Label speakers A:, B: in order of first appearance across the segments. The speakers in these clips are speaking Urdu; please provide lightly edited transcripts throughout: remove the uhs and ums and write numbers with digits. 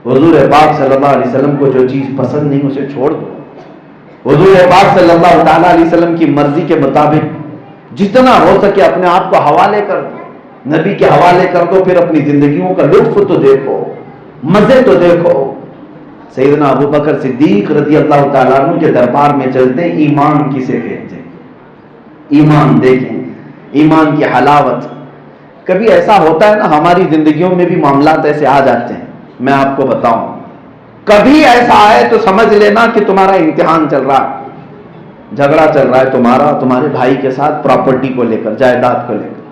A: حضور پاک صلی اللہ علیہ وسلم کو جو چیز پسند نہیں اسے چھوڑ دو. حضور پاک صلی اللہ تعالیٰ علیہ وسلم کی مرضی کے مطابق جتنا ہو سکے اپنے آپ کو حوالے کر دو, نبی کے حوالے کر دو, پھر اپنی زندگیوں کا لطف تو دیکھو, مزے تو دیکھو. سیدنا ابو بکر صدیق رضی اللہ تعالیٰ عنہ کے دربار میں چلتے ہیں, ایمان کسے کہتے ہیں, ایمان دیکھیں, ایمان کی حلاوت. کبھی ایسا ہوتا ہے نا ہماری زندگیوں میں بھی معاملات ایسے آ جاتے ہیں, میں آپ کو بتاؤں, کبھی ایسا آئے تو سمجھ لینا کہ تمہارا امتحان چل رہا ہے, جھگڑا چل رہا ہے تمہارے بھائی کے ساتھ پراپرٹی کو لے کر, جائیداد کو لے کر,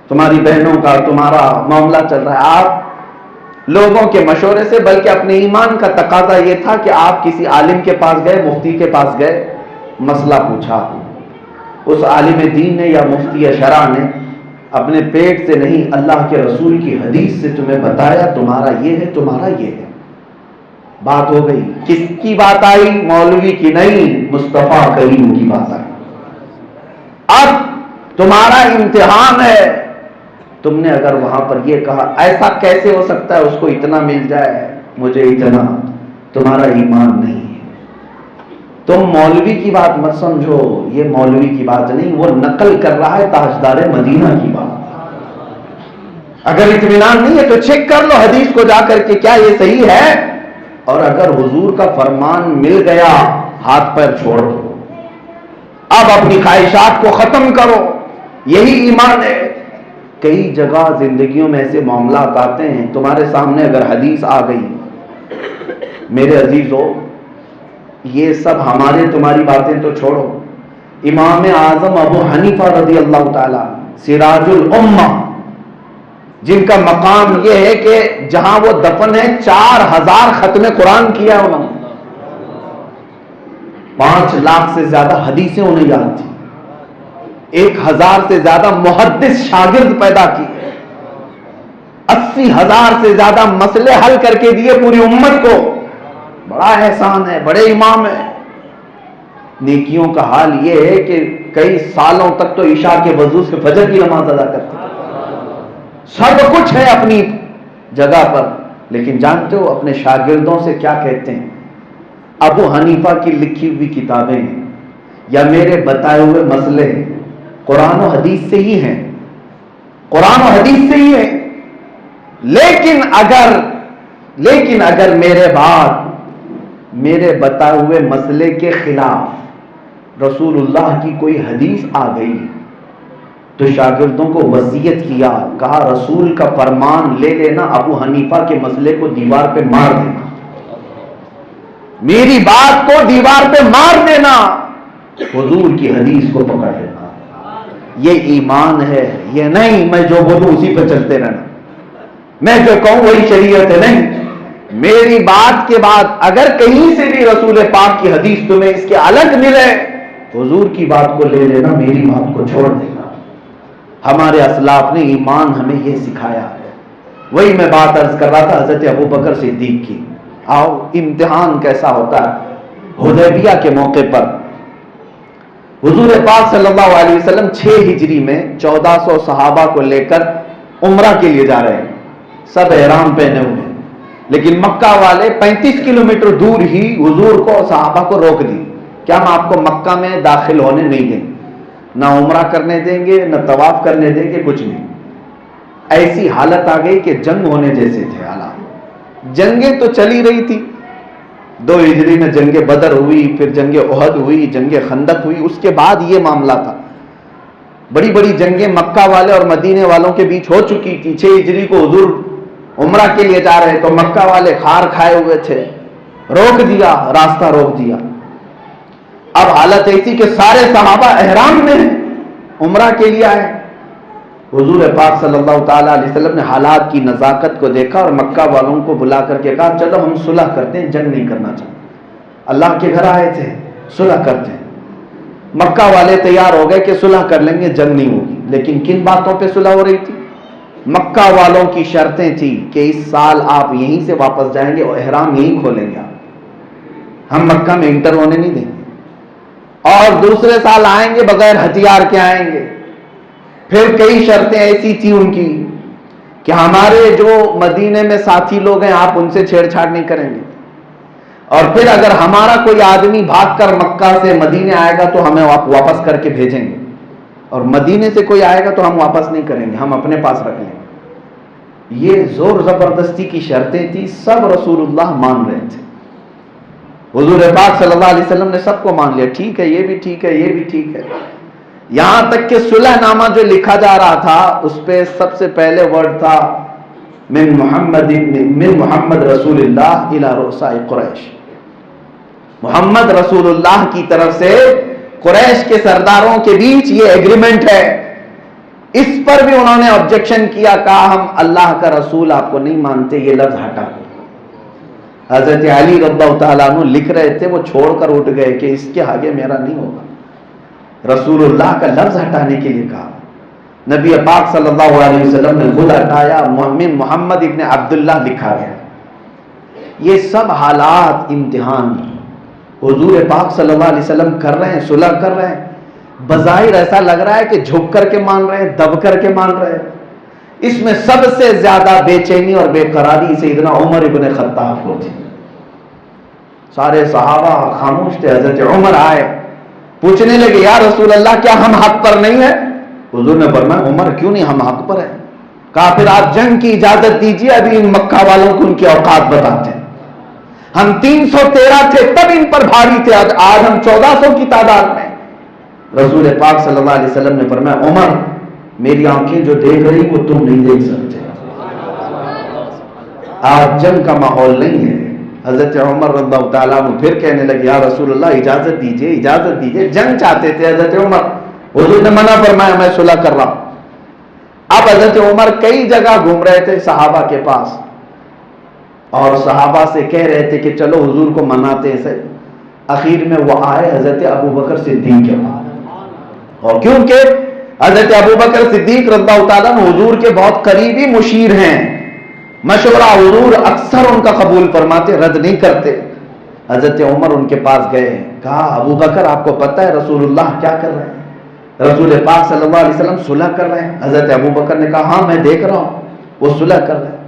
A: تمہاری بہنوں کا تمہارا معاملہ چل رہا ہے. آپ لوگوں کے مشورے سے, بلکہ اپنے ایمان کا تقاضا یہ تھا کہ آپ کسی عالم کے پاس گئے, مفتی کے پاس گئے, مسئلہ پوچھا, اس عالم دین نے یا مفتی شرع نے اپنے پیٹ سے نہیں اللہ کے رسول کی حدیث سے تمہیں بتایا تمہارا یہ ہے, تمہارا یہ ہے, بات ہو گئی. کس کی بات آئی؟ مولوی کی نہیں, مصطفیٰ کریم کی بات آئی. اب تمہارا امتحان ہے. تم نے اگر وہاں پر یہ کہا ایسا کیسے ہو سکتا ہے, اس کو اتنا مل جائے مجھے اتنا, تمہارا ایمان نہیں ہے. تم مولوی کی بات مت سمجھو, یہ مولوی کی بات نہیں, وہ نقل کر رہا ہے تاجدار مدینہ کی بات. اگر اطمینان نہیں ہے تو چیک کر لو حدیث کو جا کر کے کیا یہ صحیح ہے, اور اگر حضور کا فرمان مل گیا ہاتھ پیر چھوڑ دو, اب اپنی خواہشات کو ختم کرو, یہی ایمان ہے. کئی جگہ زندگیوں میں ایسے معاملات آتے ہیں, تمہارے سامنے اگر حدیث آ گئی, میرے عزیزو یہ سب ہمارے تمہاری باتیں تو چھوڑو, امام اعظم ابو حنیفہ رضی اللہ تعالیٰ سراج الامہ, جن کا مقام یہ ہے کہ جہاں وہ دفن ہے 4000 ختم قرآن کیا انہوں نے, 5 لاکھ سے زیادہ حدیثیں انہیں یاد تھی, 1000 سے زیادہ محدث شاگرد پیدا کیے, 80,000 سے زیادہ مسئلے حل کر کے دیے پوری امت کو. بڑا احسان ہے, بڑے امام ہیں. نیکیوں کا حال یہ ہے کہ کئی سالوں تک تو عشاء کے وضو سے فجر کی نماز ادا کرتے, سب کچھ ہے اپنی جگہ پر, لیکن جانتے ہو اپنے شاگردوں سے کیا کہتے ہیں؟ ابو حنیفہ کی لکھی ہوئی کتابیں ہیں یا میرے بتائے ہوئے مسئلے قرآن و حدیث سے ہی ہیں, قرآن و حدیث سے ہی ہیں. لیکن اگر میرے بتائے ہوئے مسئلے کے خلاف رسول اللہ کی کوئی حدیث آ گئی تو شاگردوں کو وصیت کیا, کہا رسول کا فرمان لے لینا, ابو حنیفہ کے مسئلے کو دیوار پہ مار دینا, میری بات کو دیوار پہ مار دینا, حضور کی حدیث کو پکڑ لینا. یہ ایمان ہے, یہ نہیں میں جو بولوں اسی پہ چلتے رہنا, میں جو کہوں وہی شریعت ہے. نہیں, میری بات کے بعد اگر کہیں سے بھی رسول پاک کی حدیث تمہیں اس کے الگ ملے, حضور کی بات کو لے لینا, میری بات کو چھوڑ دینا. ہمارے اسلاف نے ایمان ہمیں یہ سکھایا. وہی میں بات عرض کر رہا تھا حضرت ابو بکر صدیق کی. آؤ امتحان کیسا ہوتا ہے. حدیبیہ کے موقع پر حضور پاک صلی اللہ علیہ وسلم 6 ہجری میں 1400 صحابہ کو لے کر عمرہ کے لیے جا رہے ہیں, سب احرام پہنے ہوئے ہیں, لیکن مکہ والے 35 کلومیٹر دور ہی حضور کو اور صحابہ کو روک دی, کیا ہم آپ کو مکہ میں داخل ہونے نہیں دیں گے, نہ عمرہ کرنے دیں گے, نہ طواف کرنے دیں گے, کچھ نہیں. ایسی حالت آ گئی کہ جنگ ہونے جیسے تھے حالات. جنگیں تو چلی رہی تھی, 2 ہجری میں جنگ بدر ہوئی, پھر جنگ احد ہوئی, جنگ خندق ہوئی, اس کے بعد یہ معاملہ تھا. بڑی بڑی جنگیں مکہ والے اور مدینے والوں کے بیچ ہو چکی تھی. 6 ہجری کو حضور عمرہ کے لیے جا رہے تو مکہ والے خار کھائے ہوئے تھے, روک دیا, راستہ روک دیا. اب حالت ایسی کہ سارے صحابہ احرام میں عمرہ کے لیے آئے. حضور پاک صلی اللہ تعالیٰ علیہ وسلم نے حالات کی نزاکت کو دیکھا اور مکہ والوں کو بلا کر کے کہا چلو ہم صلح کرتے ہیں, جنگ نہیں کرنا چاہتے, اللہ کے گھر آئے تھے, صلح کرتے ہیں. مکہ والے تیار ہو گئے کہ صلح کر لیں گے, جنگ نہیں ہوگی. لیکن کن باتوں پہ صلح ہو رہی تھی؟ مکہ والوں کی شرطیں تھیں کہ اس سال آپ یہیں سے واپس جائیں گے اور احرام یہیں کھولیں گے, ہم مکہ میں انٹر ہونے نہیں دیں گے, اور دوسرے سال آئیں گے بغیر ہتھیار کے آئیں گے. پھر کئی شرطیں ایسی تھی ان کی کہ ہمارے جو مدینے میں ساتھی لوگ ہیں آپ ان سے چھیڑ چھاڑ نہیں کریں گے، اور پھر اگر ہمارا کوئی آدمی بھاگ کر مکہ سے مدینے آئے گا تو ہمیں آپ واپس کر کے بھیجیں گے، اور مدینے سے کوئی آئے گا تو ہم واپس نہیں کریں گے، ہم اپنے پاس رکھ لیں گے۔ یہ زور زبردستی کی شرطیں تھی، سب رسول اللہ مان رہے تھے۔ حضور پاک صلی اللہ علیہ وسلم نے سب کو مان لیا، ٹھیک ہے یہ بھی ٹھیک ہے یہ بھی ٹھیک ہے، یہاں تک کہ صلح نامہ جو لکھا جا رہا تھا اس پہ سب سے پہلے ورڈ تھا من محمد رسول اللہ الی رؤساء قریش، محمد رسول اللہ کی طرف سے قریش کے سرداروں کے بیچ یہ ایگریمنٹ ہے۔ اس پر بھی انہوں نے آبجیکشن کیا، کہا ہم اللہ کا رسول آپ کو نہیں مانتے، یہ لفظ ہٹا دو۔ حضرت علی رضی اللہ تعالیٰ عنہ لکھ رہے تھے، وہ چھوڑ کر اٹھ گئے کہ اس کے آگے میرا نہیں ہوگا، رسول اللہ کا لفظ ہٹانے کے لیے کہا۔ نبی پاک صلی اللہ علیہ وسلم نے خود ہٹایا، محمد ابن عبداللہ لکھا گیا۔ یہ سب حالات امتحان، حضور پاک صلی اللہ علیہ وسلم کر رہے ہیں، صلح کر رہے ہیں، بظاہر ایسا لگ رہا ہے کہ جھک کر کے مان رہے ہیں، دب کر کے مان رہے ہیں۔ اس میں سب سے زیادہ بے چینی اور بے قراری سیدنا عمر ابن خطاب کو تھی۔ سارے صحابہ خاموش تھے، حضرت عمر آئے، پوچھنے لگے یا رسول اللہ کیا ہم حق پر نہیں ہیں؟ حضور نے فرمایا عمر کیوں نہیں، ہم حق پر ہیں۔ کہا پھر آپ جنگ کی اجازت دیجیے، ابھی ان مکہ والوں کو ان کی اوقات بتاتے ہیں۔ ہم 313 تھے تب ان پر بھاری تھے، آج ہم 1400 کی تعداد میں۔ رسول پاک صلی اللہ علیہ وسلم نے فرمایا عمر میری آنکھیں جو دیکھ رہی وہ تم نہیں دیکھ سکتے، آج جنگ کا ماحول نہیں ہے۔ حضرت عمر رضی اللہ تعالیٰ عنہ پھر کہنے لگے یا رسول اللہ اجازت دیجیے اجازت دیجیے، جنگ چاہتے تھے حضرت عمر، حضور نے منع فرمایا میں صلح کر رہا ہوں۔ اب حضرت عمر کئی جگہ گھوم رہے تھے صحابہ کے پاس، اور صحابہ سے کہہ رہے تھے کہ چلو حضور کو مناتے ہیں۔ اخیر میں وہ آئے حضرت ابوبکر صدیق کے پاس، اور کیونکہ حضرت ابوبکر صدیق رضی اللہ تعالیٰ حضور کے بہت قریبی مشیر ہیں، مشورہ حضور اکثر ان کا قبول فرماتے، رد نہیں کرتے۔ حضرت عمر ان کے پاس گئے، کہا ابوبکر آپ کو پتہ ہے رسول اللہ کیا کر رہے ہیں؟ رسول پاک صلی اللہ علیہ وسلم صلح کر رہے ہیں۔ حضرت ابوبکر نے کہا ہاں میں دیکھ رہا ہوں وہ صلح کر رہے ہیں۔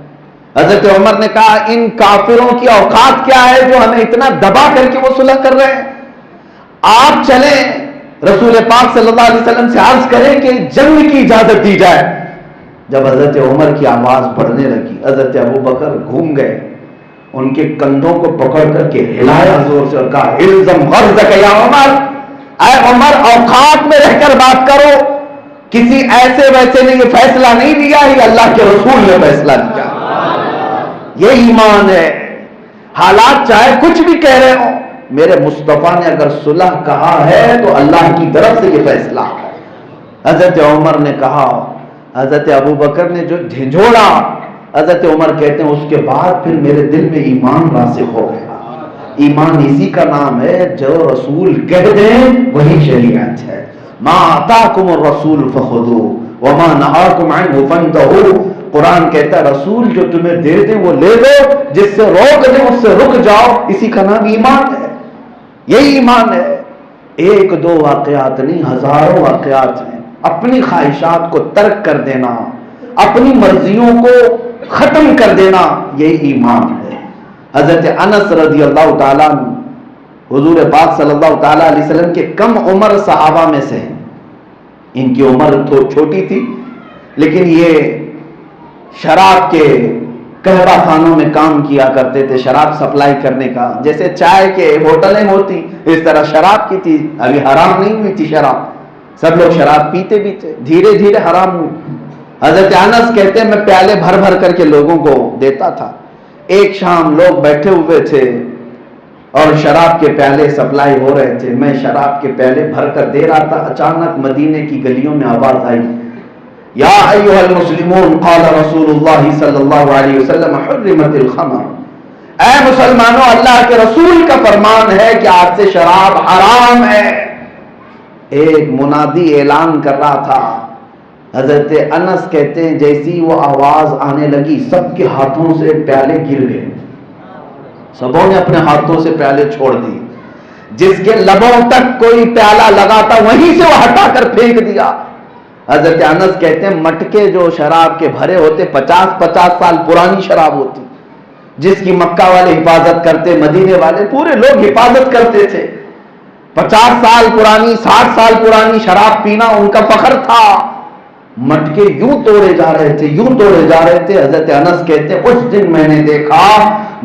A: حضرت عمر نے کہا ان کافروں کی اوقات کیا ہے جو ہمیں اتنا دبا کر کے وہ صلح کر رہے ہیں؟ آپ چلیں رسول پاک صلی اللہ علیہ وسلم سے عرض کریں کہ جنگ کی اجازت دی جائے۔ جب حضرت عمر کی آواز بڑھنے لگی، حضرت ابوبکر گھوم گئے، ان کے کندھوں کو پکڑ کر کے ہلایا زور سے اور کہا الزم غرضک یا عمر، اے عمر اوقات میں رہ کر بات کرو، کسی ایسے ویسے نے یہ فیصلہ نہیں لیا، یہ اللہ کے رسول نے فیصلہ لیا۔ یہ ایمان ہے، حالات چاہے کچھ بھی کہہ رہے ہوں، میرے مصطفیٰ نے اگر صلح کہا ہے تو اللہ کی طرف سے یہ فیصلہ ہے۔ حضرت عمر نے کہا، حضرت ابوبکر نے جو جھنجھوڑا، حضرت عمر کہتے ہیں اس کے بعد پھر میرے دل میں ایمان راسخ ہو گیا۔ ایمان اسی کا نام ہے جو رسول کہہ دیں وہی شریعت ہے۔ ما آتاکم الرسول فخذوہ وما نہاکم عنہ فانتہوا، قرآن کہتا ہے رسول جو تمہیں دے دیں وہ لے لو، جس سے روک دیں اس سے رک جاؤ، اسی کا نام ایمان ہے۔ یہی ایمان ہے، ایک دو واقعات نہیں ہزاروں واقعات ہیں۔ اپنی خواہشات کو ترک کر دینا، اپنی مرضیوں کو ختم کر دینا، یہی ایمان ہے۔ حضرت انس رضی اللہ تعالیٰ حضور پاک صلی اللہ تعالیٰ علیہ وسلم کے کم عمر صحابہ میں سے ہیں، ان کی عمر تو چھوٹی تھی لیکن یہ شراب کے قہوہ خانوں میں کام کیا کرتے تھے، شراب سپلائی کرنے کا، جیسے چائے کے ہوٹلیں ہوتی اس طرح شراب کی تھی، ابھی حرام نہیں ہوئی تھی شراب، سب لوگ شراب پیتے بھی تھے، دھیرے دھیرے حرام ہوئی۔ حضرت انس کہتے ہیں میں پیالے بھر بھر کر کے لوگوں کو دیتا تھا۔ ایک شام لوگ بیٹھے ہوئے تھے اور شراب کے پیالے سپلائی ہو رہے تھے، میں شراب کے پیالے بھر کر دے رہا تھا، اچانک مدینے کی گلیوں میں آواز آئی یا ایھا المسلمون قال رسول اللہ صلی اللہ علیہ وسلم حرمت الخمر، اے مسلمانوں اللہ کے رسول کا فرمان ہے کہ آج سے شراب حرام ہے۔ ایک منادی اعلان کر رہا تھا، حضرت انس کہتے ہیں جیسی وہ آواز آنے لگی سب کے ہاتھوں سے پیالے گر گئے، سبوں نے اپنے ہاتھوں سے پیالے چھوڑ دی، جس کے لبوں تک کوئی پیالہ لگا تھا وہیں سے وہ ہٹا کر پھینک دیا۔ حضرت انس کہتے ہیں مٹکے جو شراب کے بھرے ہوتے 50 سال پرانی شراب ہوتی، جس کی مکہ والے حفاظت کرتے، مدینے والے پورے لوگ حفاظت کرتے تھے. 50 سال پرانی 60 سال پرانی شراب پینا ان کا فخر تھا. مٹکے یوں توڑے جا رہے تھے، یوں توڑے جا رہے تھے. حضرت انس کہتے ہیں اس دن میں نے دیکھا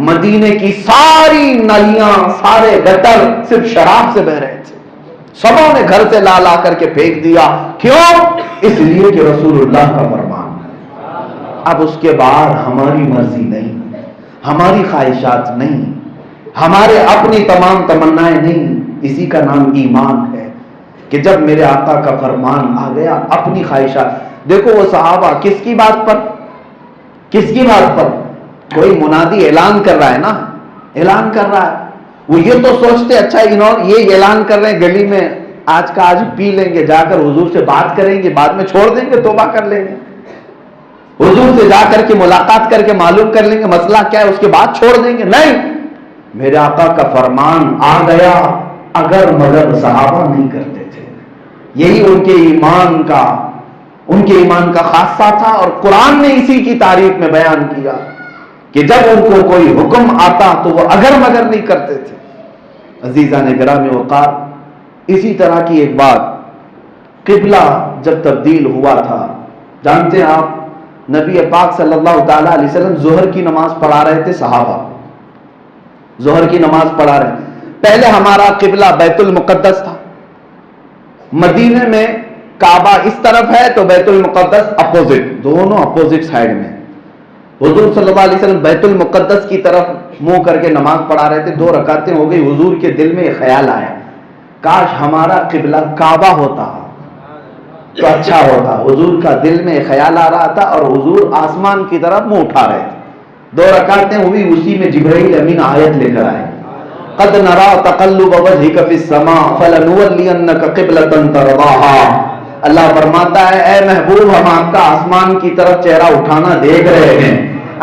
A: مدینے کی ساری نلیاں، سارے گٹر صرف شراب سے بہ رہے تھے. سبوں نے گھر سے لا کر کے پھینک دیا. کیوں؟ اس لیے کہ رسول اللہ کا فرمان. اب اس کے بعد ہماری مرضی نہیں، ہماری خواہشات نہیں، ہمارے اپنی تمام تمنائیں نہیں. اسی کا نام ایمان ہے کہ جب میرے آقا کا فرمان آ گیا اپنی خواہشات. دیکھو وہ صحابہ کس کی بات پر کوئی منادی اعلان کر رہا ہے نا، اعلان کر رہا ہے. وہ یہ تو سوچتے اچھا یہ اعلان کر رہے ہیں گلی میں، آج کا آج پی لیں گے، جا کر حضور سے بات کریں گے، بعد میں چھوڑ دیں گے، توبہ کر لیں گے. حضور سے جا کر کے ملاقات کر کے معلوم کر لیں گے مسئلہ کیا ہے، اس کے بعد چھوڑ دیں گے. نہیں، میرے آقا کا فرمان آ گیا، اگر مگر صحابہ نہیں کرتے تھے. یہی ان کے ایمان کا خاصہ تھا. اور قرآن نے اسی کی تعریف میں بیان کیا کہ جب ان کو کوئی حکم آتا تو وہ اگر مگر نہیں کرتے تھے. عزیزان گرامی وقار، اسی طرح کی ایک بات، قبلہ جب تبدیل ہوا تھا، جانتے ہیں آپ نبی پاک صلی اللہ تعالی علیہ وسلم ظہر کی نماز پڑھا رہے تھے. صحابہ ظہر کی نماز پڑھا رہے. پہلے ہمارا قبلہ بیت المقدس تھا. مدینے میں کعبہ اس طرف ہے تو بیت المقدس اپوزٹ، دونوں اپوزٹ سائیڈ میں. حضور صلی اللہ علیہ وسلم بیت المقدس کی طرف منہ کر کے نماز پڑھا رہے تھے. 2 رکعتیں ہو گئی. حضور کے دل میں ایک خیال آیا، کاش ہمارا قبلہ کعبہ ہوتا تو اچھا ہوتا. حضور کا دل میں خیال آ رہا تھا اور حضور آسمان کی طرف منہ اٹھا رہے تھے. 2 رکعتیں ہوئی، اسی میں جبرائیل امین آیت لے کر آئے، قد نرا تقلب وجهك في السماء فلنولينك قبلة ترضاها. اللہ فرماتا ہے اے محبوب ہم آپ کا آسمان کی طرف چہرہ اٹھانا دیکھ رہے ہیں،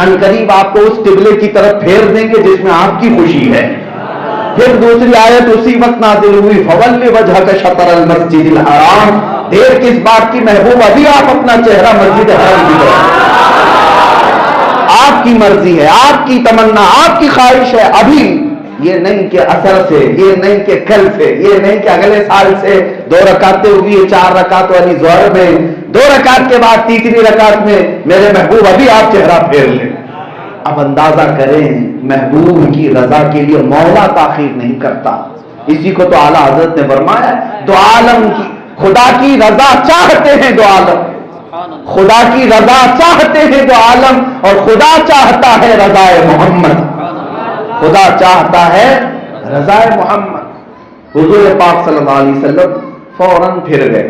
A: ان قریب آپ کو اس قبلے کی طرف پھیر دیں گے جس میں آپ کی خوشی ہے. پھر دوسری آیت اسی وقت نازل ہوئی، فول وجهك شطر المسجد الحرام. دیر کس بات کی محبوب، ابھی آپ اپنا چہرہ مسجد حرام کی طرف، آپ کی مرضی ہے، آپ کی تمنا، آپ کی خواہش ہے. ابھی یہ نہیں کہ اثر سے، یہ نہیں کہ کل سے، یہ نہیں کہ اگلے سال سے. 2 رکعتیں ہوئی، 4 رکعت والی ظہر میں، 2 رکعت کے بعد تیسری رکعت میں میرے محبوب ابھی آپ چہرہ پھیر لیں. اب اندازہ کریں محبوب کی رضا کے لیے مولا تاخیر نہیں کرتا. اسی کو تو اعلیٰ حضرت نے فرمایا دو عالم کی خدا کی رضا چاہتے ہیں دو عالم، خدا کی رضا چاہتے ہیں دو عالم، اور خدا چاہتا ہے رضا محمد، خدا چاہتا ہے رضا محمد. حضور پاک صلی اللہ علیہ وسلم فوراً پھر گئے.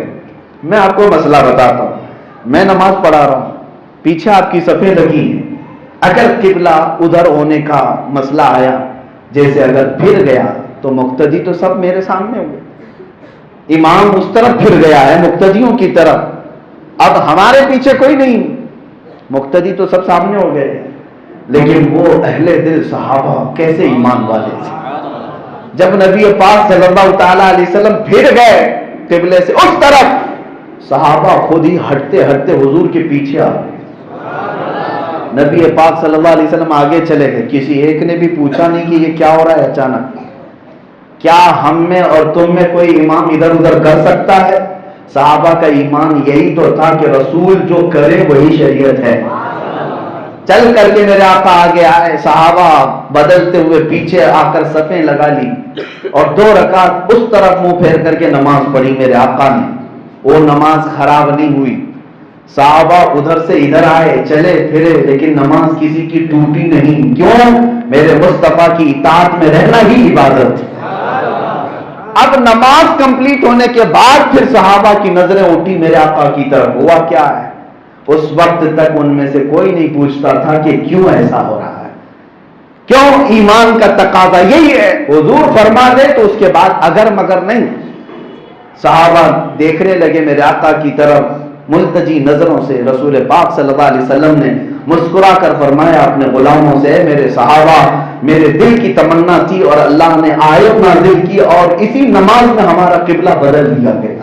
A: میں آپ کو مسئلہ بتاتا ہوں، میں نماز پڑھا رہا ہوں، پیچھے آپ کی صفیں لگی ہیں. اگر قبلہ ادھر ہونے کا مسئلہ آیا، جیسے اگر پھر گیا تو مقتدی تو سب میرے سامنے ہوئے. امام اس طرف پھر گیا ہے مقتدیوں کی طرف، اب ہمارے پیچھے کوئی نہیں، مقتدی تو سب سامنے ہو گئے. لیکن وہ اہل دل صحابہ کیسے ایمان والے تھے. جب نبی پاک صلی اللہ تعالیٰ علیہ وسلم پھر گئے قبلے سے اس طرف، صحابہ خود ہی ہٹتے ہٹتے حضور کے پیچھے آ گئے. نبی پاک صلی اللہ علیہ وسلم آگے چلے گئے. کسی ایک نے بھی پوچھا نہیں کہ یہ کیا ہو رہا ہے اچانک. کیا ہم میں اور تم میں کوئی امام ادھر ادھر کر سکتا ہے؟ صحابہ کا ایمان یہی تو تھا کہ رسول جو کرے وہی شریعت ہے. چل کر کے میرے آقا آگے آئے، صحابہ بدلتے ہوئے پیچھے آ کر صفیں لگا لی اور 2 رکعت اس طرف منہ پھیر کر کے نماز پڑھی میرے آقا نے. وہ نماز خراب نہیں ہوئی. صحابہ ادھر سے ادھر آئے، چلے پھرے، لیکن نماز کسی کی ٹوٹی نہیں. کیوں؟ میرے مصطفیٰ کی اطاعت میں رہنا ہی عبادت. اب نماز کمپلیٹ ہونے کے بعد پھر صحابہ کی نظریں اٹھی میرے آقا کی طرف. ہوا کیا ہے؟ اس وقت تک ان میں سے کوئی نہیں پوچھتا تھا کہ کیوں ایسا ہو رہا ہے، کیوں؟ ایمان کا تقاضا یہی ہے، حضور فرما دے تو اس کے بعد اگر مگر نہیں. صحابہ دیکھنے لگے میرے آقا کی طرف ملتجی نظروں سے. رسول پاک صلی اللہ علیہ وسلم نے مسکرا کر فرمایا اپنے غلاموں سے، میرے صحابہ، میرے دل کی تمنا تھی اور اللہ نے آیت نازل کی اور اسی نماز میں ہمارا قبلہ بدل دیا گیا.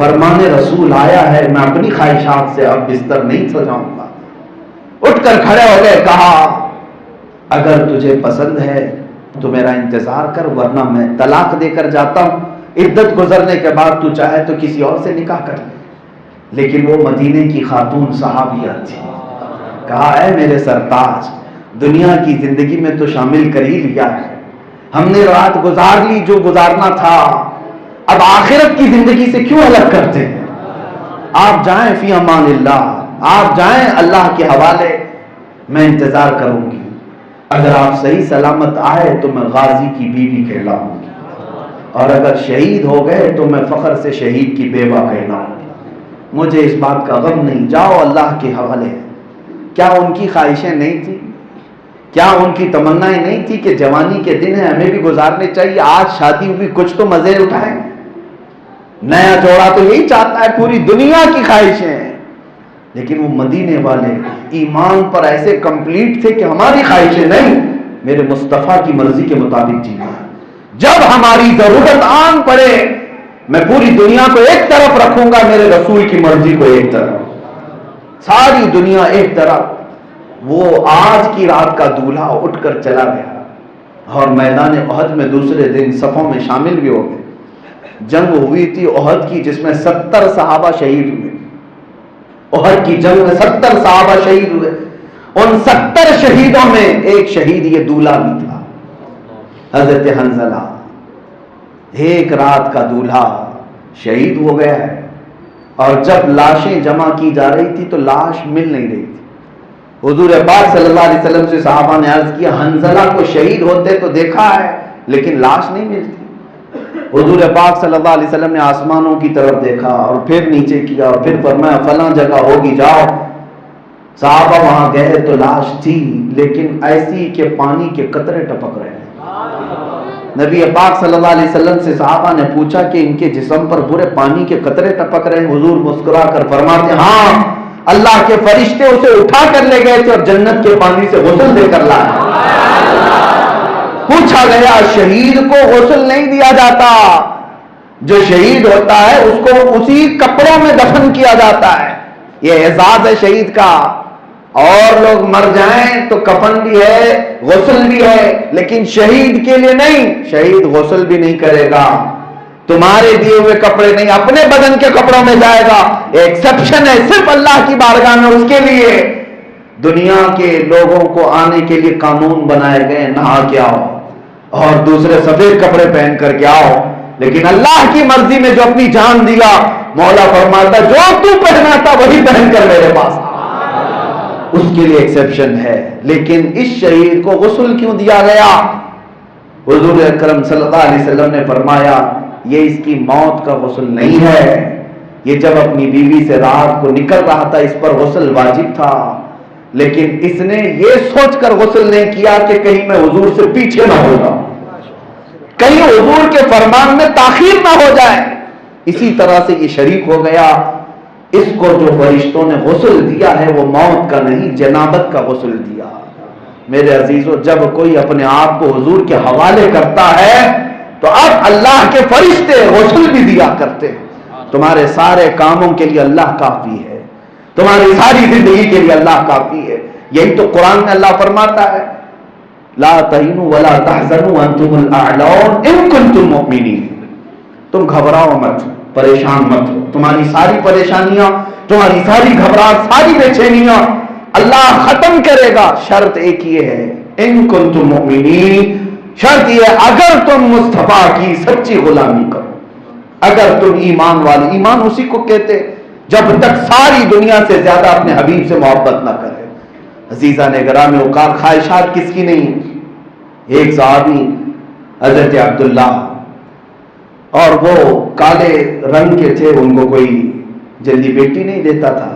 A: فرمان رسول آیا ہے، میں اپنی خواہشات سے اب بستر نہیں سجاؤں گا۔ اٹھ کر کھڑے ہو گئے، کہا اگر تجھے پسند ہے تو میرا انتظار کر، ورنہ میں طلاق دے کر جاتا ہوں، عدت گزرنے کے بعد تو چاہے تو کسی اور سے نکاح کر لے۔ لیکن وہ مدینے کی خاتون صحابیہ تھی، کہا اے میرے سرتاج، دنیا کی زندگی میں تو شامل کر ہی لیا ہے، ہم نے رات گزار لی جو گزارنا تھا، اب آخرت کی زندگی سے کیوں الگ کرتے ہیں؟ آپ جائیں فی امان اللہ، آپ جائیں اللہ کے حوالے، میں انتظار کروں گی، اگر آپ صحیح سلامت آئے تو میں غازی کی بیوی کہلاؤں گی، اور اگر شہید ہو گئے تو میں فخر سے شہید کی بیوہ کہلاؤں گی، مجھے اس بات کا غم نہیں، جاؤ اللہ کے حوالے۔ کیا ان کی خواہشیں نہیں تھی؟ کیا ان کی تمنائیں نہیں تھی کہ جوانی کے دن ہیں ہمیں بھی گزارنے چاہیے، آج شادی ہوئی کچھ تو مزے اٹھائیں؟ نیا جوڑا تو یہی چاہتا ہے، پوری دنیا کی خواہشیں ہیں، لیکن وہ مدینے والے ایمان پر ایسے کمپلیٹ تھے کہ ہماری خواہشیں نہیں، میرے مصطفیٰ کی مرضی کے مطابق جینا۔ جب ہماری ضرورت آن پڑے میں پوری دنیا کو ایک طرف رکھوں گا، میرے رسول کی مرضی کو ایک طرف، ساری دنیا ایک طرف۔ وہ آج کی رات کا دولہا اٹھ کر چلا گیا اور میدان احد میں دوسرے دن صفوں میں شامل بھی ہو گئے۔ جنگ ہوئی تھی احد کی، جس میں 70 صحابہ شہید ہوئے۔ احد کی جنگ میں 70 صحابہ شہید ہوئے، ان 70 شہیدوں میں ایک شہید یہ دولہا بھی تھا، حضرت حنظلہ۔ ایک رات کا دولہا شہید ہو گیا ہے، اور جب لاشیں جمع کی جا رہی تھی تو لاش مل نہیں رہی تھی۔ حضور پاک صلی اللہ علیہ وسلم سے صحابہ نے عرض کیا حنظلہ کو شہید ہوتے تو دیکھا ہے لیکن لاش نہیں ملتی۔ حضور پاک صلی اللہ علیہ وسلم نے آسمانوں کی طرف دیکھا اور پھر نیچے کیا اور پھر فرمایا فلاں جگہ ہوگی جاؤ۔ صحابہ وہاں گئے تو لاش تھی، لیکن ایسی کہ پانی کے قطرے ٹپک رہے ہیں۔ نبی پاک صلی اللہ علیہ وسلم سے صحابہ نے پوچھا کہ ان کے جسم پر برے پانی کے قطرے ٹپک رہے ہیں؟ حضور مسکرا کر فرماتے ہاں، اللہ کے فرشتے اسے اٹھا کر لے گئے تھے اور جنت کے پانی سے غسل دے کر لائے۔ پوچھا گیا شہید کو غسل نہیں دیا جاتا، جو شہید ہوتا ہے اس کو اسی کپڑوں میں دفن کیا جاتا ہے، یہ اعزاز ہے شہید کا۔ اور لوگ مر جائیں تو کفن بھی ہے، غسل بھی ہے، لیکن شہید کے لیے نہیں، شہید غسل بھی نہیں کرے گا، تمہارے دیے ہوئے کپڑے نہیں، اپنے بدن کے کپڑوں میں جائے گا۔ ایکسپشن ہے صرف اللہ کی بارگاہ میں، اس کے لیے دنیا کے لوگوں کو آنے کے لیے قانون بنائے گئے، نہا کے آؤ اور دوسرے سفید کپڑے پہن کر کے آؤ، لیکن اللہ کی مرضی میں جو اپنی جان دیا، مولا فرماتا جو تو پہنا تھا وہی پہن کر میرے پاس آ، اس کے لیے ایکسپشن ہے۔ لیکن اس شہید کو غسل کیوں دیا گیا؟ حضور اکرم صلی اللہ علیہ وسلم نے فرمایا یہ اس کی موت کا غسل نہیں ہے، یہ جب اپنی بیوی سے رات کو نکل رہا تھا اس پر غسل واجب تھا، لیکن اس نے یہ سوچ کر غسل نہیں کیا کہ کہیں میں حضور سے پیچھے نہ ہو جاؤں، کہیں حضور کے فرمان میں تاخیر نہ ہو جائے، اسی طرح سے یہ شریک ہو گیا۔ اس کو جو فرشتوں نے غسل دیا ہے وہ موت کا نہیں، جنابت کا غسل دیا۔ میرے عزیزو، جب کوئی اپنے آپ کو حضور کے حوالے کرتا ہے تو اب اللہ کے فرشتے غسل بھی دیا کرتے ہیں۔ تمہارے سارے کاموں کے لیے اللہ کافی ہے، تمہاری ساری زندگی کے لیے اللہ کافی ہے۔ یہی تو قرآن میں اللہ فرماتا ہے لا تہینوا ولا تحزنوا وانتم الاعلون ان کنتم مؤمنین، تم گھبراؤ مت، پریشان مت ہو، تمہاری ساری پریشانیاں، تمہاری ساری گھبراہٹ، ساری بے چینیاں اللہ ختم کرے گا، شرط ایک یہ ہے ان کنتم مؤمنین، شرط یہ اگر تم مصطفیٰ کی سچی غلامی کرو، اگر تم ایمان والے، ایمان اسی کو کہتے جب تک ساری دنیا سے زیادہ اپنے حبیب سے محبت نہ کرے۔ عزیزان گرامی اوقات، خواہشات کس کی نہیں؟ ایک صحابی حضرت عبداللہ، اور وہ کالے رنگ کے تھے، ان کو کوئی جلدی بیٹی نہیں دیتا تھا،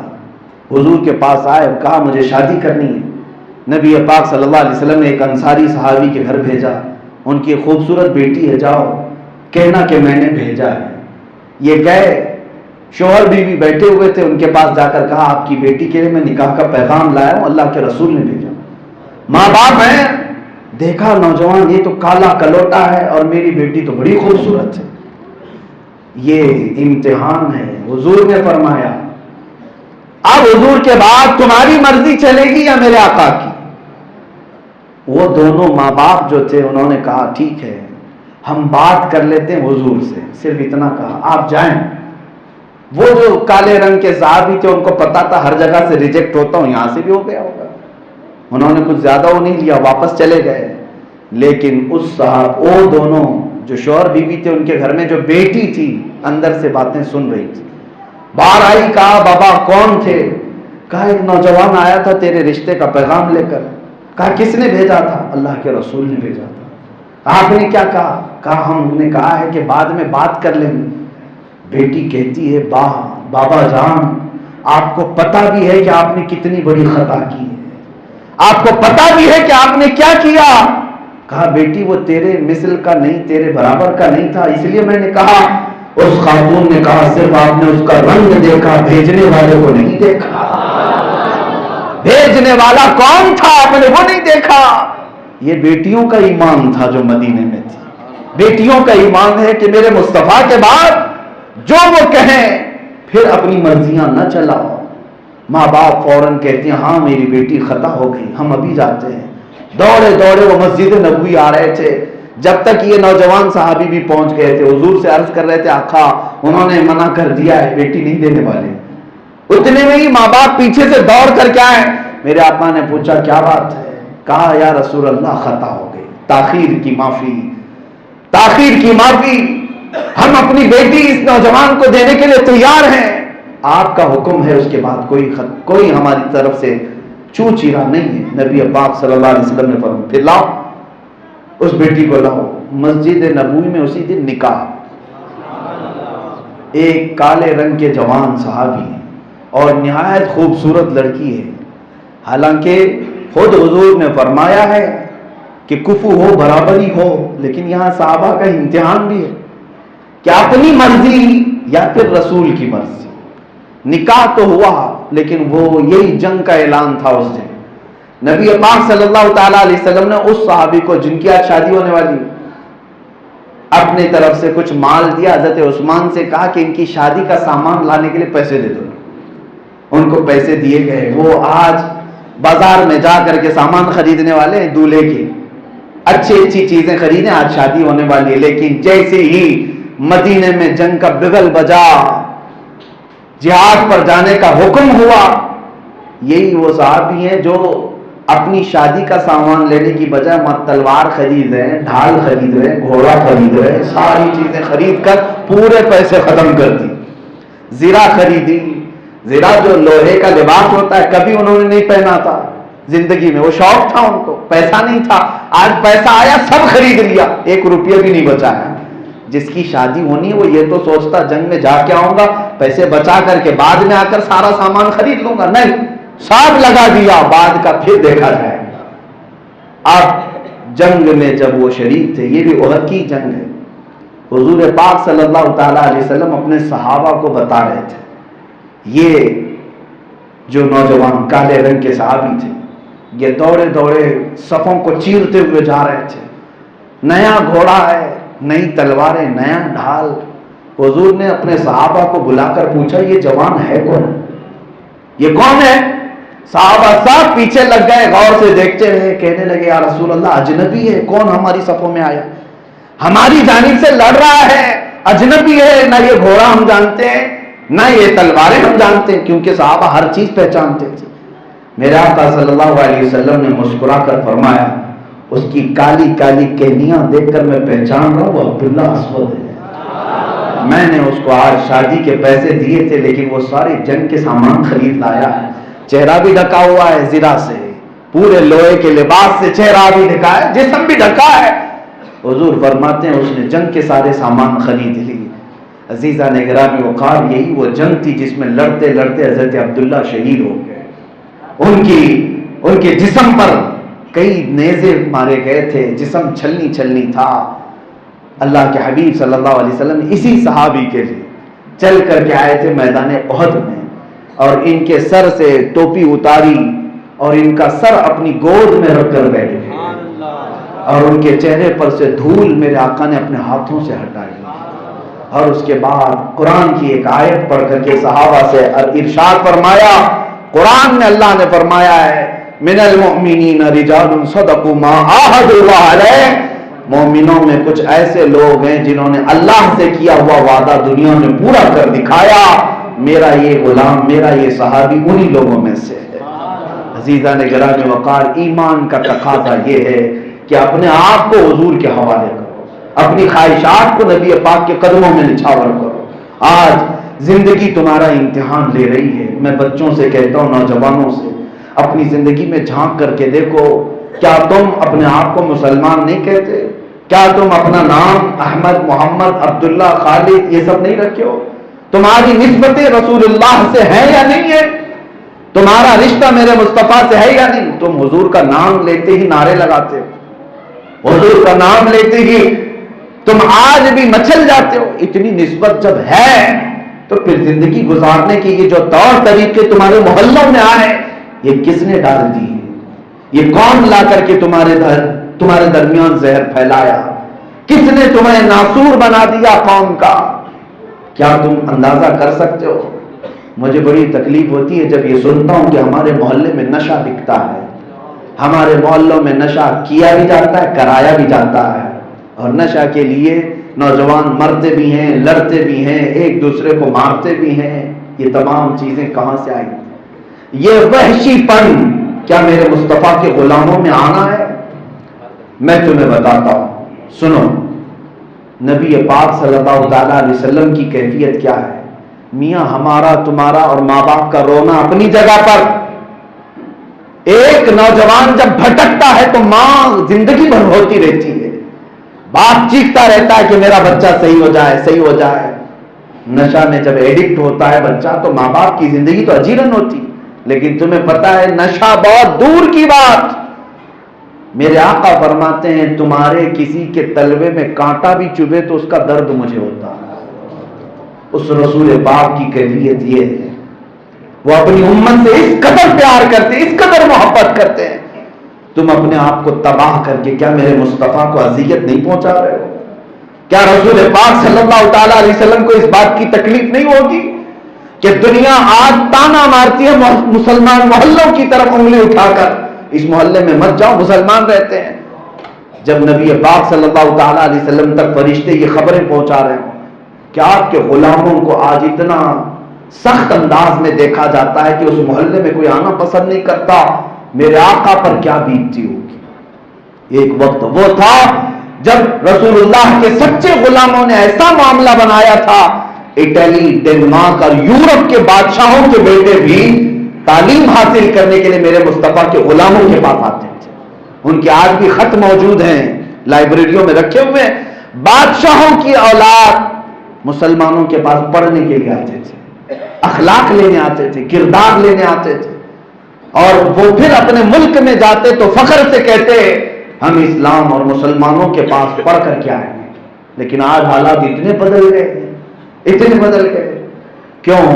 A: حضور کے پاس آئے اور کہا مجھے شادی کرنی ہے۔ نبی پاک صلی اللہ علیہ وسلم نے ایک انصاری صحابی کے گھر بھیجا، ان کی خوبصورت بیٹی ہے، جاؤ کہنا کہ میں نے بھیجا ہے۔ یہ گئے، شوہر بیوی بیٹھے ہوئے تھے، ان کے پاس جا کر کہا آپ کی بیٹی کے لیے میں نکاح کا پیغام لایا ہوں، اللہ کے رسول نے بھیجا۔ ماں باپ ہیں، دیکھا نوجوان یہ تو کالا کلوٹا ہے اور میری بیٹی تو بڑی خوبصورت ہے۔ یہ امتحان ہے. حضور نے فرمایا اب حضور کے بعد تمہاری مرضی چلے گی یا میرے آقا کی؟ وہ دونوں ماں باپ جو تھے انہوں نے کہا ٹھیک ہے ہم بات کر لیتے ہیں حضور سے. صرف اتنا کہا آپ جائیں. وہ جو کالے رنگ کے صحابی تھے ان کو پتا تھا ہر جگہ سے ریجیکٹ ہوتا ہوں, یہاں سے بھی ہو گیا ہوگا. انہوں نے کچھ زیادہ وہ نہیں لیا, واپس چلے گئے. لیکن وہ دونوں جو شوہر بیوی تھے ان کے گھر میں جو بیٹی تھی اندر سے باتیں سن رہی تھی. باہر آئی, کہا بابا کون تھے؟ کہا ایک نوجوان آیا تھا تیرے رشتے کا پیغام لے کر. کہا کس نے بھیجا تھا؟ اللہ کے رسول نے بھیجا تھا. آپ نے کیا کہا؟ کہا ہم نے کہا ہے کہ بعد میں بات کر لیں گے. بیٹی کہتی ہے بابا جان آپ کو پتا بھی ہے کہ آپ نے کتنی بڑی خطا کی ہے, آپ کو پتا بھی ہے کہ آپ نے کیا کیا. کہا بیٹی وہ تیرے مثل کا نہیں, تیرے برابر کا نہیں تھا, اس لیے میں نے کہا. اس خاتون نے کہا صرف آپ نے اس کا رنگ دیکھا, بھیجنے والے کو نہیں دیکھا. بھیجنے والا کون تھا آپ نے وہ نہیں دیکھا. یہ بیٹیوں کا ایمان تھا جو مدینے میں تھی. بیٹیوں کا ایمان ہے کہ میرے مصطفیٰ کے بعد جو وہ کہیں پھر اپنی مرضیاں نہ چلاؤ. ماں باپ فوراً کہتے ہیں ہاں میری بیٹی خطا ہو گئی, ہم ابھی جاتے ہیں. دوڑے دوڑے وہ مسجد نبوی آ رہے تھے. جب تک یہ نوجوان صحابی بھی پہنچ گئے تھے, حضور سے عرض کر رہے تھے آقا انہوں نے منع کر دیا ہے, بیٹی نہیں دینے والے. اتنے میں ہی ماں باپ پیچھے سے دوڑ کر کے آئے. میرے آقا نے پوچھا کیا بات ہے؟ کہا یا رسول اللہ خطا ہو گئی, تاخیر کی معافی, تاخیر کی معافی. ہم اپنی بیٹی اس نوجوان کو دینے کے لیے تیار ہیں, آپ کا حکم ہے, اس کے بعد کوئی ہماری طرف سے چو چیرا نہیں ہے. نبی پاک صلی اللہ علیہ وسلم نے فرمایا پھر لاؤ اس بیٹی کو لاؤ. مسجد نبوی میں اسی دن نکاح. ایک کالے رنگ کے جوان صحابی اور نہایت خوبصورت لڑکی ہے. حالانکہ خود حضور نے فرمایا ہے کہ کفو ہو برابری ہو, لیکن یہاں صحابہ کا امتحان بھی ہے کہ اپنی مرضی یا پھر رسول کی مرضی. نکاح تو ہوا لیکن وہ یہی جنگ کا اعلان تھا اس دن. نبی پاک صلی اللہ تعالی علیہ وسلم نے اس صحابی کو جن کی آج شادی ہونے والی اپنی طرف سے کچھ مال دیا. حضرت عثمان سے کہا کہ ان کی شادی کا سامان لانے کے لیے پیسے دے دو. ان کو پیسے دیے گئے. وہ آج بازار میں جا کر کے سامان خریدنے والے ہیں, دولہے کی اچھی چیزیں خریدیں, آج شادی ہونے والی ہے. لیکن جیسے ہی مدینے میں جنگ کا بغل بجا, جہاد پر جانے کا حکم ہوا, یہی وہ صحابی ہیں جو اپنی شادی کا سامان لینے کی بجائے تلوار خرید رہے ہیں, ڈھال خرید رہے ہیں, گھوڑا خرید رہے ہیں, ساری چیزیں خرید کر پورے پیسے ختم کر دی. زرہ خریدی. زرہ جو لوہے کا لباس ہوتا ہے کبھی انہوں نے نہیں پہنا تھا زندگی میں, وہ شوق تھا ان کو, پیسہ نہیں تھا. آج پیسہ آیا سب خرید لیا, 1 روپیہ بھی نہیں بچا ہے. جس کی شادی ہونی ہے وہ یہ تو سوچتا جنگ میں جا کے آؤں گا, پیسے بچا کر کے بعد میں آ کر سارا سامان خرید لوں گا. نہیں, ساتھ لگا دیا, بعد کا پھر دیکھا جائے. اب جنگ میں جب وہ شریک تھے, یہ بھی احد کی جنگ ہے, حضور پاک صلی اللہ تعالی علیہ وسلم اپنے صحابہ کو بتا رہے تھے یہ جو نوجوان کالے رنگ کے صحابی تھے یہ دوڑے دوڑے صفوں کو چیرتے ہوئے جا رہے تھے. نیا گھوڑا ہے, نئی تلواریں, نیا ڈھال. حضور نے اپنے صحابہ کو بلا کر پوچھا یہ جوان ہے کون؟ یہ کون ہے؟ صحابہ سب پیچھے لگ گئے, غور سے دیکھتے رہے. کہنے لگے یا رسول اللہ اجنبی ہے, کون ہماری صفوں میں آیا, ہماری جانب سے لڑ رہا ہے, اجنبی ہے, نہ یہ گھوڑا ہم جانتے ہیں نہ یہ تلواریں ہم جانتے ہیں, کیونکہ صحابہ ہر چیز پہچانتے تھے. میرے آقا صلی اللہ علیہ وسلم نے مسکرا کر فرمایا اس کی کالی کالی کہنیاں دیکھ کر میں پہچان رہا ہوں وہ عبداللہ اسود ہے. میں نے اس کو آج شادی کے پیسے دیے تھے لیکن وہ سارے جنگ کے سامان خرید لایا ہے. چہرہ بھی ڈھکا ہوا ہے زرہ سے, پورے لوہے کے لباس سے چہرہ بھی ڈھکا ہے, جسم بھی ڈھکا ہے. حضور فرماتے ہیں اس نے جنگ کے سارے سامان خرید لی. عزیزہ نگرامی وقار, یہی وہ جنگ تھی جس میں لڑتے لڑتے حضرت عبداللہ شہید ہو گئے. ان کے جسم پر کئی نیزے مارے گئے تھے, جسم چھلنی تھا. اللہ کے حبیب صلی اللہ علیہ وسلم اسی صحابی کے لیے چل کر کے آئے تھے میدان احد میں, اور ان کے سر سے ٹوپی اتاری اور ان کا سر اپنی گود میں رکھ کر بیٹھ گئے, اور ان کے چہرے پر سے دھول میرے آقا نے اپنے ہاتھوں سے ہٹائی. اور اس کے بعد قرآن کی ایک آیت پڑھ کر کے صحابہ سے ارشاد فرمایا، قرآن میں اللہ نے فرمایا ہے من المؤمنین رجال صدقوا ما عاهدوا اللہ علیہ، مومنوں میں کچھ ایسے لوگ ہیں جنہوں نے اللہ سے کیا ہوا وعدہ دنیا میں پورا کر دکھایا، میرا یہ غلام، میرا یہ صحابی انہی لوگوں میں سے ہے۔ عزیزان گرامی وقار، ایمان کا تقاضا یہ ہے کہ اپنے آپ کو حضور کے حوالے کرو، اپنی خواہشات کو نبی پاک کے قدموں میں نچھاور کرو۔ آج زندگی تمہارا امتحان لے رہی ہے، میں بچوں سے کہتا ہوں، نوجوانوں سے، اپنی زندگی میں جھانک کر کے دیکھو، کیا تم اپنے آپ کو مسلمان نہیں کہتے؟ کیا تم اپنا نام احمد، محمد، عبداللہ، خالد یہ سب نہیں رکھے ہو؟ تمہاری نسبت رسول اللہ سے ہے یا نہیں ہے؟ تمہارا رشتہ میرے مصطفیٰ سے ہے یا نہیں؟ تم حضور کا نام لیتے ہی نعرے لگاتے ہو، حضور کا نام لیتے ہی تم آج بھی مچل جاتے ہو۔ اتنی نسبت جب ہے تو پھر زندگی گزارنے کی یہ جو طور طریقے تمہارے محلوں میں آئے، یہ کس نے ڈال دی؟ یہ کون لا کر کے تمہارے درمیان زہر پھیلایا؟ کس نے تمہیں ناسور بنا دیا قوم کا؟ کیا تم اندازہ کر سکتے ہو؟ مجھے بڑی تکلیف ہوتی ہے جب یہ سنتا ہوں کہ ہمارے محلے میں نشہ بکتا ہے، ہمارے محلوں میں نشہ کیا بھی جاتا ہے، کرایا بھی جاتا ہے، اور نشہ کے لیے نوجوان مرتے بھی ہیں، لڑتے بھی ہیں، ایک دوسرے کو مارتے بھی ہیں۔ یہ تمام چیزیں کہاں سے آئی؟ یہ وحشی پن کیا میرے مصطفیٰ کے غلاموں میں آنا ہے؟ میں تمہیں بتاتا ہوں، سنو، نبی پاک صلی اللہ تعالیٰ علیہ وسلم کی کیفیت کیا ہے؟ میاں ہمارا تمہارا اور ماں باپ کا رونا اپنی جگہ پر، ایک نوجوان جب بھٹکتا ہے تو ماں زندگی بھر ہوتی رہتی ہے، باپ چیختا رہتا ہے کہ میرا بچہ صحیح ہو جائے، صحیح ہو جائے۔ نشہ میں جب ایڈکٹ ہوتا ہے بچہ تو ماں باپ کی زندگی تو اجیرن ہوتی، لیکن تمہیں پتا ہے نشہ بہت دور کی بات۔ میرے آقا فرماتے ہیں تمہارے کسی کے تلوے میں کانٹا بھی چبھے تو اس کا درد مجھے ہوتا ہے۔ اس رسول پاک کی کیفیت یہ ہے، وہ اپنی امت سے اس قدر پیار کرتے، اس قدر محبت کرتے ہیں، تم اپنے آپ کو تباہ کر کے کیا میرے مصطفیٰ کو اذیت نہیں پہنچا رہے ہو؟ کیا رسول پاک صلی اللہ تعالیٰ علیہ وسلم کو اس بات کی تکلیف نہیں ہوگی کہ دنیا آج تانا مارتی ہے مسلمان محلوں کی طرف انگلی اٹھا کر، اس محلے میں مت جاؤ، مسلمان رہتے ہیں؟ جب نبی پاک صلی اللہ تعالیٰ علیہ وسلم تک فرشتے یہ خبریں پہنچا رہے ہیں کہ آپ کے غلاموں کو آج اتنا سخت انداز میں دیکھا جاتا ہے کہ اس محلے میں کوئی آنا پسند نہیں کرتا، میرے آقا پر کیا بیتتی ہوگی؟ ایک وقت وہ تھا جب رسول اللہ کے سچے غلاموں نے ایسا معاملہ بنایا تھا، اٹلی، ڈنمارک اور یورپ کے بادشاہوں کے بیٹے بھی تعلیم حاصل کرنے کے لیے میرے مصطفیٰ کے غلاموں کے پاس آتے تھے۔ ان کے آج بھی خط موجود ہیں، لائبریریوں میں رکھے ہوئے۔ بادشاہوں کی اولاد مسلمانوں کے پاس پڑھنے کے لیے آتے تھے، اخلاق لینے آتے تھے، کردار لینے آتے تھے، اور وہ پھر اپنے ملک میں جاتے تو فخر سے کہتے ہم اسلام اور مسلمانوں کے پاس پڑھ کر کے آئے ہیں۔ لیکن آج حالات اتنے بدل گئے، اتنے بدل گئے، کیوں؟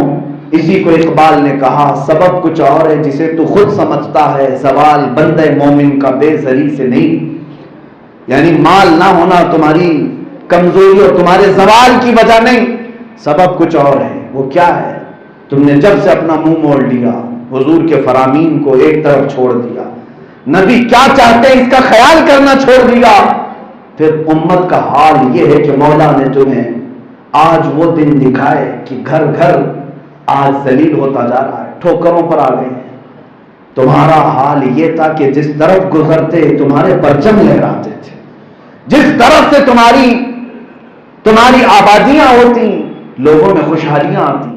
A: اسی کو اقبال نے کہا سبب کچھ اور ہے جسے تو خود سمجھتا ہے، زوال بندے مومن کا بے زری سے نہیں۔ یعنی مال نہ ہونا تمہاری کمزوری اور تمہارے زوال کی وجہ نہیں، سبب کچھ اور ہے۔ وہ کیا ہے؟ تم نے جب سے اپنا منہ موڑ لیا، حضور کے فرامین کو ایک طرف چھوڑ دیا، نبی کیا چاہتے ہیں اس کا خیال کرنا چھوڑ دیا، پھر امت کا حال یہ ہے کہ مولا نے تمہیں آج وہ دن دکھائے کہ گھر گھر آج ذلیل ہوتا جا رہا ہے، ٹھوکروں پر آ گئے ہیں۔ تمہارا حال یہ تھا کہ جس طرف گزرتے تمہارے پرچم لہراتے تھے، جس طرف سے تمہاری آبادیاں ہوتی لوگوں میں خوشحالیاں آتی۔